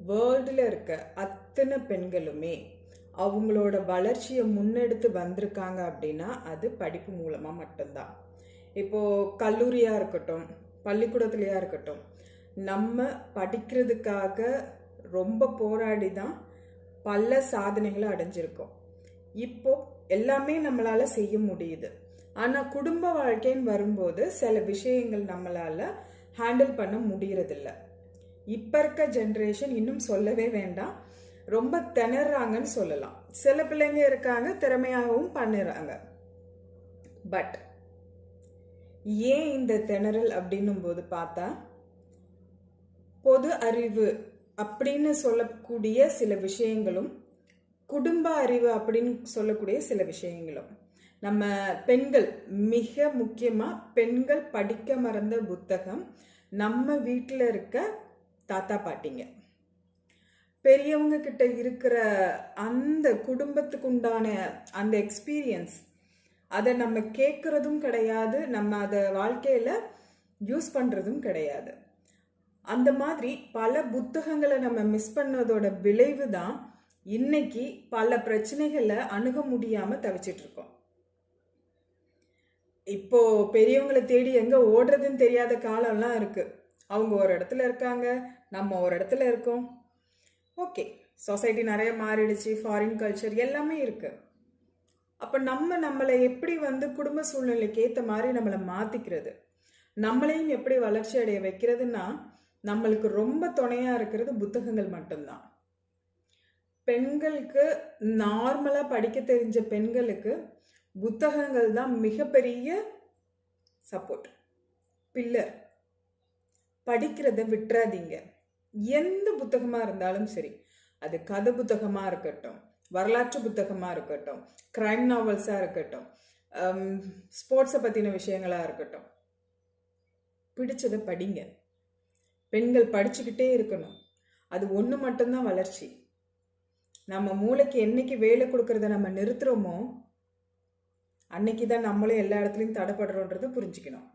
வேர்ல்டில் இருக்க அத்தனை பெண்களுமே அவங்களோட வளர்ச்சியை முன்னெடுத்து வந்திருக்காங்க அப்படின்னா அது படிப்பு மூலமாக மட்டும்தான். இப்போது கல்லூரியாக இருக்கட்டும், பள்ளிக்கூடத்துலையாக இருக்கட்டும், நம்ம படிக்கிறதுக்காக ரொம்ப போராடி தான் பல சாதனைகளை அடைஞ்சிருக்கோம். இப்போ எல்லாமே நம்மளால் செய்ய முடியுது. ஆனால் குடும்ப வாழ்க்கைன்னு வரும்போது சில விஷயங்கள் நம்மளால் ஹேண்டில் பண்ண முடியறதில்ல. இப்போ இருக்க ஜென்ரேஷன் இன்னும் சொல்லவே வேண்டாம், ரொம்ப திணறாங்கன்னு சொல்லலாம். சில பிள்ளைங்க இருக்காங்க திறமையாகவும் பண்ணுறாங்க. பட் ஏன் இந்த திணறல் அப்படின்னும் போது பார்த்தா, பொது அறிவு அப்படின்னு சொல்லக்கூடிய சில விஷயங்களும், குடும்ப அறிவு அப்படின்னு சொல்லக்கூடிய சில விஷயங்களும், நம்ம பெண்கள் மிக முக்கியமாக பெண்கள் படிக்க மறந்த புத்தகம் நம்ம வீட்டில் இருக்க தாத்தா பாட்டிங்க. பெரியவங்க கிட்ட இருக்கிற அந்த குடும்பத்துக்கு உண்டான அந்த எக்ஸ்பீரியன்ஸ் அதை நம்ம கேட்குறதும் கிடையாது, நம்ம அதை வாழ்க்கையில் யூஸ் பண்ணுறதும் கிடையாது. அந்த மாதிரி பல புத்தகங்களை நம்ம மிஸ் பண்ணதோட விளைவு தான் இன்னைக்கு பல பிரச்சனைகளை அணுக முடியாமல் தவிச்சிட்டு இருக்கோம். இப்போ பெரியவங்களை தேடி எங்கே ஓடுறதுன்னு தெரியாத காலம்லாம் இருக்குது. அவங்க ஒரு இடத்துல இருக்காங்க, நம்ம ஒரு இடத்துல இருக்கோம். ஓகே, சொசைட்டி நிறைய மாறிடுச்சு, ஃபாரின் கல்ச்சர் எல்லாமே இருக்குது. அப்போ நம்மளை எப்படி குடும்ப சூழ்நிலைக்கு ஏற்ற மாதிரி நம்மளை மாற்றிக்கிறது, நம்மளையும் எப்படி வளர்ச்சி அடைய வைக்கிறதுனா நம்மளுக்கு ரொம்ப துணையாக இருக்கிறது புத்தகங்கள் மட்டும்தான். பெண்களுக்கு நார்மலாக படிக்க தெரிஞ்ச பெண்களுக்கு புத்தகங்கள் தான் மிகப்பெரிய சப்போர்ட், பில்லர். படிக்கிறத விட்டுறாதீங்க. எந்த புத்தகமாக இருந்தாலும் சரி, அது கதை புத்தகமாக இருக்கட்டும், வரலாற்று புத்தகமாக இருக்கட்டும், கிரைம் நாவல்ஸாக இருக்கட்டும், ஸ்போர்ட்ஸை பற்றின விஷயங்களாக இருக்கட்டும், பிடிச்சதை படிங்க. பெண்கள் படிச்சுக்கிட்டே இருக்கணும். அது ஒன்று மட்டும்தான் வளர்ச்சி. நம்ம மூளைக்கு என்னைக்கு வேலை கொடுக்கறத நம்ம நிறுத்துகிறோமோ அன்னைக்கு தான் நம்மளும் எல்லா இடத்துலையும் தடைப்படுறோன்றதை புரிஞ்சுக்கணும்.